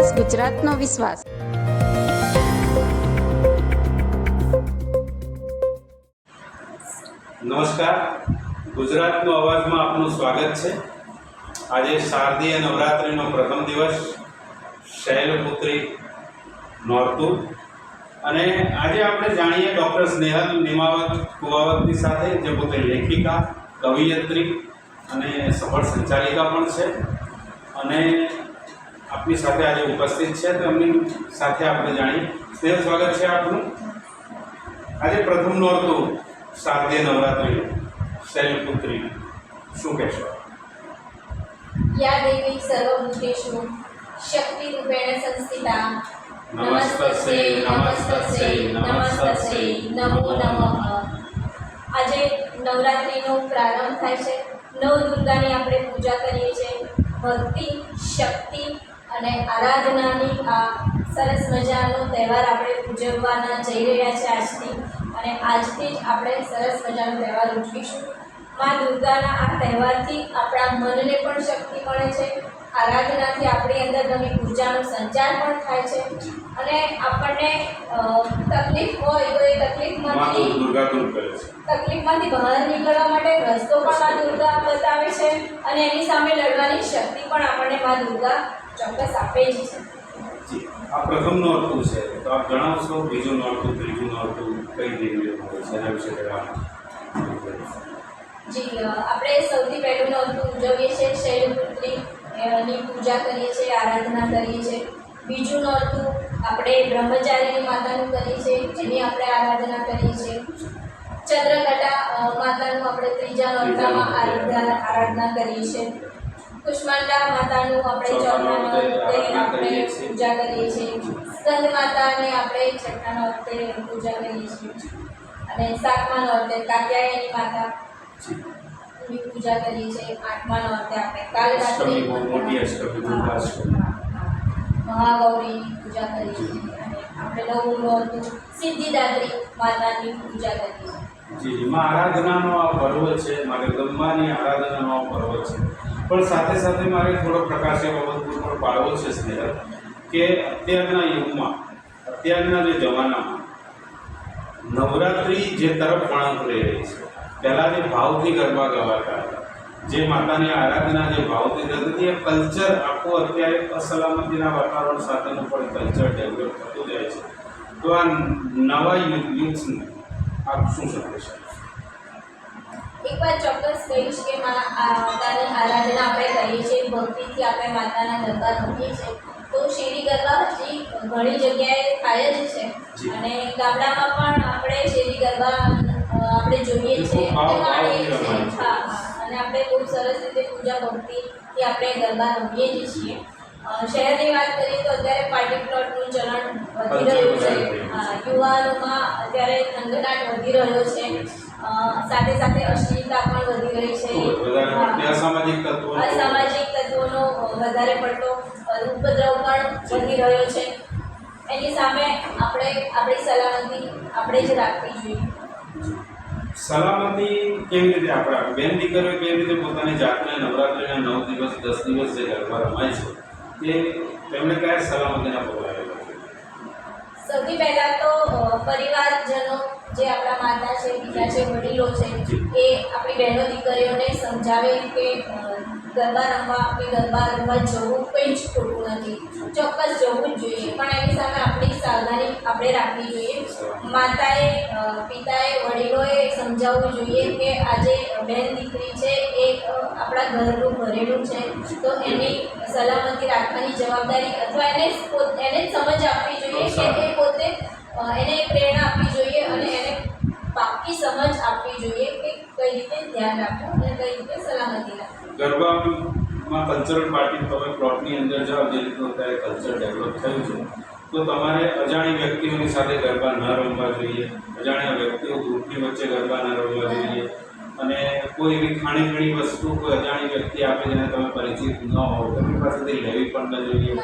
અવાજ ગુજરાતનો વિશ્વાસ. નમસ્કાર, ગુજરાતનો અવાજમાં આપનું સ્વાગત છે. આજે શારદીય નવરાત્રિનો પ્રથમ દિવસ, શૈલપુત્રી નોરતું, અને આજે આપણે જાણીએ ડૉક્ટર સ્નેહલ નિમાવત કુવાવતની સાથે, જે પોતે લેખિકા, કવિયત્રી અને સફળ સંચાલિકા પણ છે, અને આપની સાથે આજે ઉપસ્થિત છે. તો એમની સાથે આપણે જાણીએ. સ્નેહલ, સ્વાગત છે આપનું. આજે પ્રથમ નોરતું શારદીય નવરાત્રિ, શૈલપુત્રી, શું કહેશો? યા દેવી સર્વભૂતેષુ શક્તિ રૂપેણ સંસ્થિતા નમસ્તસ્યૈ નમસ્તસ્યૈ નમસ્તસ્યૈ નમો નમઃ. આજે નવરાત્રિનો પ્રારંભ થાય છે. નવ દુર્ગાની આપણે પૂજા કરીએ છીએ. ભક્તિ, શક્તિ અને આરાધનાની આ સરસ મજાનો તહેવાર આપણે ઉજવવાના જઈ રહ્યા છે આજથી, અને આજથી જ આપણે સરસ મજાનો તહેવાર ઉજવીશું. મા દુર્ગાના આ તહેવારથી આપણા મનને પણ શક્તિ મળે છે, આરાધનાથી આપણી અંદર નવી ઉર્જાનો સંચાર પણ થાય છે, અને આપણને તકલીફ હોય તો એ તકલીફમાંથી બહાર નીકળવા માટે રસ્તો પણ મા દુર્ગા બતાવે છે, અને એની સામે લડવાની શક્તિ પણ આપણને મા દુર્ગા ચોક્કસ આપે જ છે. આ પ્રથમ નોરતું છે, તો આપ જણાવશો બીજું નોરતું, ત્રીજું નોરતું કઈ દેવીઓ હોય છે એના વિશે જણાવો. જી, આપણે સૌથી પહેલું નોરતું ઉજવીએ છીએ, શૈલપુત્રી ની પૂજા કરીએ છીએ, આરાધના કરીએ છીએ. બીજું નોરતું આપણે બ્રહ્મચારીની માતાનું કરીએ છીએ, જેની આપણે આરાધના કરીએ છીએ. ચંદ્રઘટા માતાનું આપણે ત્રીજા નોરતામાં આરાધના કરીએ છીએ. કુષ્માંડા માતાનું આપણે ચોથા નોરતે આપણે પૂજા કરીએ છીએ. સ્કંદ માતાને આપણે છઠ્ઠા નોરતે પૂજા કરીએ છીએ, અને સાતમા નોરતે કાત્યાયની માતા ની પૂજા કરીએ છીએ. આઠમા નોરતે આપણે કાલરાત્રિ મહાગૌરીની પૂજા કરીએ છીએ, અને આપણે નવમું નોરતું સિદ્ધિદાત્રી માતાની પૂજા કરીએ છીએ. જી, માં આરાધનાનો આ પર્વ છે, મારે ગરબાની આરાધનાનો આ પર્વ છે. પણ સાથે સાથે મારે થોડો પ્રકાશીય બાબત પણ પાડવો છે સ્નેહલ, કે અત્યારના યુગમાં, અત્યારના જે જમાનામાં નવરાત્રિ જે તરફ વળાંક લઈ રહી છે. પહેલાં જે ભાવથી ગરબા ગવાતા હતા, જે માતાની આરાધના જે ભાવથી થતી હતી, એ કલ્ચર આખું અત્યારે અસલામતીના વાતાવરણ સાથેનું પણ કલ્ચર ડેવલપ થતું જાય છે. તો આ નવા યુથને આપ શું સંદેશ? એક વાત ચોક્કસ કહીશ કે માતાની આરાધના આપણે કરીએ છીએ, ભક્તિથી આપણે માતાના ગરબા રમીએ છીએ, તો શેરી ગરબા હજી ઘણી જગ્યાએ થાય જ છે, અને ગામડામાં પણ આપણે શેરી ગરબા આપણે જોઈએ છીએ, માણીએ છીએ. હા, અને આપણે બહુ સરસ રીતે પૂજા ભક્તિથી આપણે ગરબા રમીએ જ છીએ. શહેરની વાત કરીએ તો અત્યારે પાર્ટી પ્લોટનું ચલણ વધી રહ્યું છે. યુવાનોમાં અત્યારે થનગનાટ વધી રહ્યો છે, સાથે સાથે અશ્લીલતા પણ વધી રહી છે. અસામાજિક તત્વોનો વધારે પડતો ઉપદ્રવ પણ વધી રહ્યો છે. એની સામે આપણે આપણી સલામતી આપણે જ રાખવી જોઈએ. સલામતી કેવી રીતે આપણે બેન દીકરીઓ કેવી રીતે પોતાની જાતને નવરાત્રિના 9 દિવસ 10 દિવસ જે ગરબા રમાય છે, તે તેમણે કયા સલામતીના પગલાં લેવા? સૌથી પહેલાં તો પરિવારજનો, જે આપણા માતા છે, પિતા છે, વડીલો છે, એ આપણી બહેનો દીકરીઓને સમજાવે કે ગરબા રમવા જવું કંઈ જ ખોટું નથી, ચોક્કસ જવું જ જોઈએ, પણ એની સામે આપણી સાવધાની આપણે રાખવી જોઈએ. માતાએ, પિતાએ, વડીલોએ સમજાવવું જોઈએ કે આજે બહેન દીકરી છે એ આપણા ઘરનું ઘરેલું છે, તો એની સલામતી રાખવાની જવાબદારી, અથવા એને જ સમજ આપવી જોઈએ કે એ પોતે, એને પ્રેરણા આપવી જોઈએ, અને એને પાક્કી સમજ આપવી જોઈએ કે કઈ રીતે ધ્યાન રાખવું અને કઈ રીતે સલામતી રાખવી. ગરબામાં કલ્ચરલ પાર્ટી, તમે પ્લોટની અંદર જાઓ, જે રીતનું અત્યારે કલ્ચર ડેવલપ થયું છે, તો તમારે અજાણી વ્યક્તિઓની સાથે ગરબા ન રમવા જોઈએ, અજાણ્યા વ્યક્તિઓ ગ્રુપની વચ્ચે ગરબા ન રમવા જોઈએ, અને કોઈ એવી ખાણીપીણી વસ્તુ કોઈ અજાણી વ્યક્તિ આપે જેને તમે પરિચિત ન હોવ, તેમની પાસેથી લેવી પણ ન જોઈએ.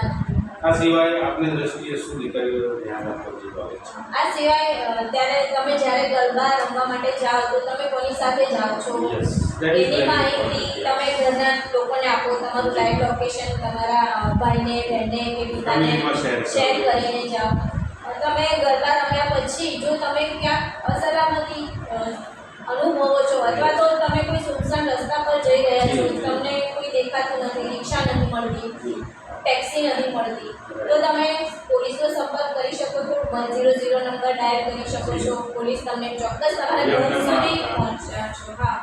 આ સિવાય આપની દ્રષ્ટિએ શું દીકરીઓ ધ્યાન રાખવા જેવી બાબત છે? આ સિવાય ત્યારે તમે જ્યારે ગરબા રમવા માટે જાઓ તો તમે કોની સાથે જાઓ છો Yes, that is any very માહિતી important. તમે ઘરના લોકોને આપો. તમારું લાઈવ લોકેશન તમારા ભાઈને બહેનને કે પિતાને Family-માં share કરો. શેર કરીને જાઓ. તમે ગરબા રમ્યા પછી જો તમે ક્યાંક અસલામતી અનુભવો છો અથવા તો તમે કોઈ સુનસાન રસ્તા પર જઈ રહ્યા છો, તમને કોઈ દેખાતું નથી, રિક્ષા નથી મળતી, ટેક્સી નથી મળતી, તો તમે પોલીસનો સંપર્ક કરી શકો છો. 100 નંબર ડાયલ કરી શકો છો. પોલીસ તમને ચોક્કસ તમારા ઘર સુધી પહોંચાડશે. હા,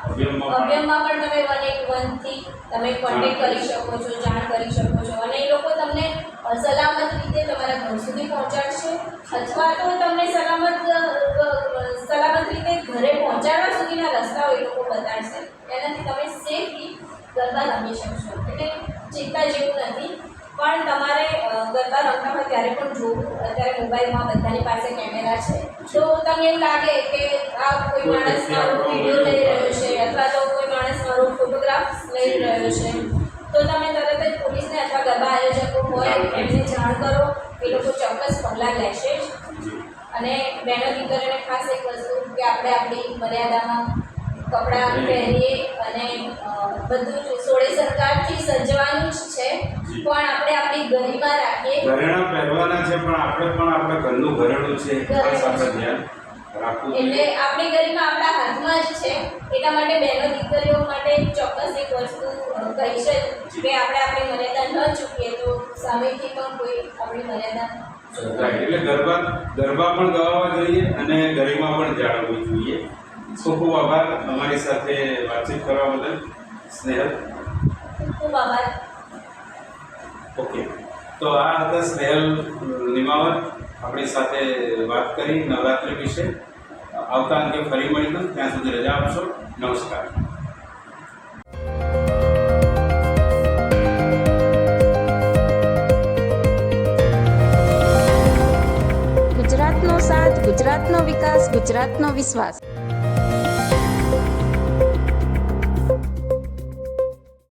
અભિયાનમાં પણ તમે 181 થી તમે કોન્ટેક્ટ કરી શકો છો, જાણ કરી શકો છો અને એ લોકો તમને સલામત રીતે તમારા ઘર સુધી પહોંચાડશે અથવા તો તમને સલામત રીતે ઘરે પહોંચાડવા સુધીના રસ્તાઓ એ લોકો બતાડશે. એનાથી તમે સેફલી ગરબા રમી શકશો. એટલે ચિંતા જેવું નથી. પણ તમારે ગરબા રમતા હોય ત્યારે પણ જોવું. અત્યારે મોબાઈલમાં બધાની પાસે કેમેરા છે, તો તમને એવું લાગે કે આ કોઈ માણસ મારો વિડીયો લઈ રહ્યો છે અથવા તો કોઈ માણસ મારો ફોટોગ્રાફ લઈ રહ્યો છે, તો તમે તરત જ પોલીસને અથવા ગરબા આયોજકો હોય એમને જાણ કરો. એ લોકો ચોક્કસ પગલાં લેશે જ. અને બહેનો દીકરીઓને ખાસ એક વસ્તુ કે આપણે આપણી મર્યાદામાં કપડાં પહેરીએ અને બધું જ સોળે સરકારથી સજવાનું જ છે, પણ આપણે આપણી ગરિમા રાખીએ. ઘરેણાં પહેરવાના છે પણ આપણે ઘરનું ઘરેણું છે, ખાસ આપણે ધ્યાન રાખવું એટલે જોઈએ. આપણી ગરિમા આપણા હાથમાં જ છે. એટલા માટે બહેનો દીકરીઓ માટે ચોક્કસ એક વસ્તુ કહી છે કે આપણે આપણી મર્યાદા ન ચૂકીએ તો સામેથી પણ કોઈ આપણી મર્યાદા Right. એટલે ગરબા પણ ગાવા જોઈએ અને ગરિમા પણ જાળવવી જોઈએ. ખૂબ ખૂબ આભાર અમારી સાથે વાતચીત કરવા બદલ સ્નેહલ. ખૂબ આભાર. ઓકે, તો આ હતા સ્નેહલ નિમાવત, આપણી સાથે વાત કરી નવરાત્રિ વિશે. આવતા અંગે ફરી મળીશું, ત્યાં સુધી રજા આપશો. નમસ્કાર. ગુજરાતનો સાથ, ગુજરાતનો વિકાસ, ગુજરાતનો વિશ્વાસ.